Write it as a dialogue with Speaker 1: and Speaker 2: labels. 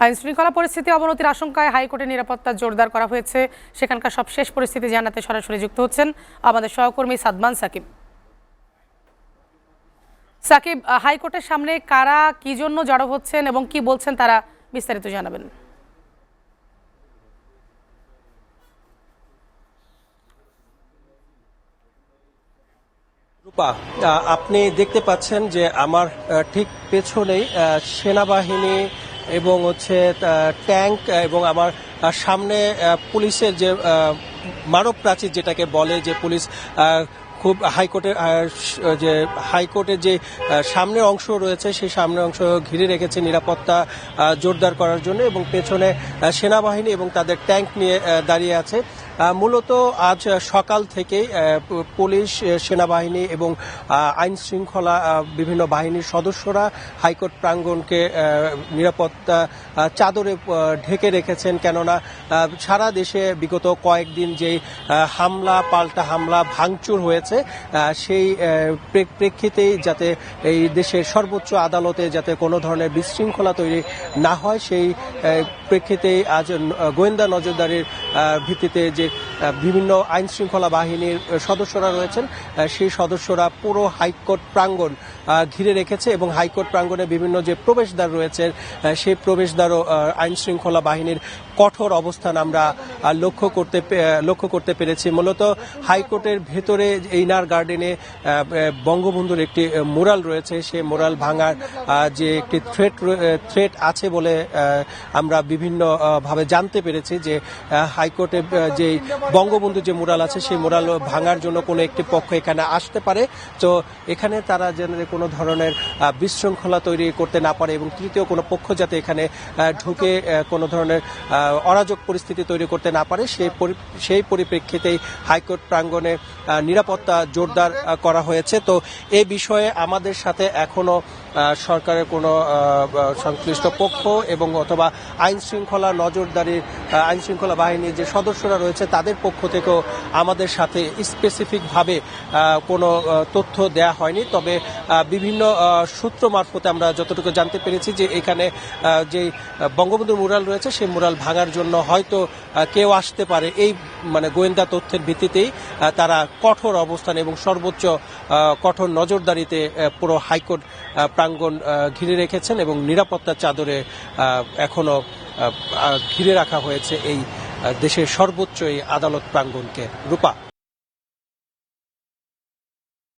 Speaker 1: আইন শৃঙ্খলা পরিস্থিতি অবনতির আশঙ্কায় হাইকোর্টের নিরাপত্তা জোরদার করা হয়েছে। সেখানকার সব শেষ পরিস্থিতি জানাতে সরাসরি যুক্ত হচ্ছেন আমাদের সহকর্মী সাদমান সাকিব। সাকিব, হাইকোর্টের সামনে কারা কি জন্য জড়ো হচ্ছেন এবং কি বলছেন তারা, বিস্তারিত জানাবেন।
Speaker 2: রূপা, আপনি দেখতে পাচ্ছেন যে আমার ঠিক পেছনেই সেনাবাহিনী এবং ট্যাঙ্ক এবং আমার সামনে পুলিশের যে মানব প্রাচীর যেটাকে বলে, যে পুলিশ খুব হাইকোর্টের যে সামনের অংশ রয়েছে সেই সামনের অংশ ঘিরে রেখেছে নিরাপত্তা জোরদার করার জন্য, এবং পেছনে সেনাবাহিনী এবং তাদের ট্যাঙ্ক নিয়ে দাঁড়িয়ে আছে। মূলত আজ সকাল থেকেই পুলিশ, সেনাবাহিনী এবং আইন শৃঙ্খলা বিভিন্ন বাহিনীর সদস্যরা হাইকোর্ট প্রাঙ্গণকে নিরাপত্তা চাদরে ঢেকে রেখেছেন। কেননা সারা দেশে বিগত কয়েকদিন যে হামলা পাল্টা হামলা ভাঙচুর হয়েছে, সেই প্রেক্ষিতেই যাতে এই দেশের সর্বোচ্চ আদালতে যাতে কোনো ধরনের বিশৃঙ্খলা তৈরি না হয়, সেই প্রেক্ষিতেই আজ গোয়েন্দা নজরদারির ভিত্তিতে যে বিভিন্ন আইন শৃঙ্খলা বাহিনীর সদস্যরা রয়েছেন, সেই সদস্যরা পুরো হাইকোর্ট প্রাঙ্গণ ঘিরে রেখেছে, এবং হাইকোর্ট প্রাঙ্গণে বিভিন্ন যে প্রবেশদ্বার রয়েছে সেই প্রবেশদ্বারও আইন শৃঙ্খলা বাহিনীর কঠোর অবস্থান আমরা লক্ষ্য করতে পেরেছি। মূলত হাইকোর্টের ভেতরে ইনার গার্ডেনে বঙ্গবন্ধুর একটি মুরাল রয়েছে, সেই মুরাল ভাঙার যে একটি থ্রেট আছে বলে আমরা বিভিন্ন ভাবে জানতে পেরেছি, যে হাইকোর্টে যে বঙ্গবন্ধুর যে মুরাল আছে সেই মুরাল ভাঙার জন্য কোনো একটি পক্ষ এখানে আসতে পারে। তো এখানে তারা যেন কোনো ধরনের বিশৃঙ্খলা তৈরি করতে না পারে এবং তৃতীয় কোনো পক্ষ যাতে এখানে ঢুকে কোনো ধরনের অরাজক পরিস্থিতি তৈরি করতে না পারে, সেই পরিপ্রেক্ষিতেই হাইকোর্ট প্রাঙ্গণে নিরাপত্তা জোরদার করা হয়েছে। তো এ বিষয়ে আমাদের সাথে এখনো সরকারের কোনো সংশ্লিষ্ট পক্ষ এবং অথবা আইন শৃঙ্খলা বাহিনীর যে সদস্যরা রয়েছে তাদের পক্ষ থেকেও আমাদের সাথে স্পেসিফিকভাবে কোনো তথ্য দেয়া হয়নি। তবে বিভিন্ন সূত্র মারফতে আমরা যতটুকু জানতে পেরেছি যে এখানে যে বঙ্গবন্ধুর মুরাল রয়েছে সেই মুরাল ভাঙার জন্য হয়তো কেউ আসতে পারে, এই গোয়েন্দা তথ্যের ভিত্তিতেই তারা কঠোর অবস্থান এবং সর্বোচ্চ কঠোর নজরদারিতে পুরো হাইকোর্ট প্রাঙ্গণ ঘিরে রেখেছেন, এবং নিরাপত্তার চাদরে এখনো ঘিরে রাখা হয়েছে এই দেশের সর্বোচ্চ এই আদালত প্রাঙ্গণকে। রূপা।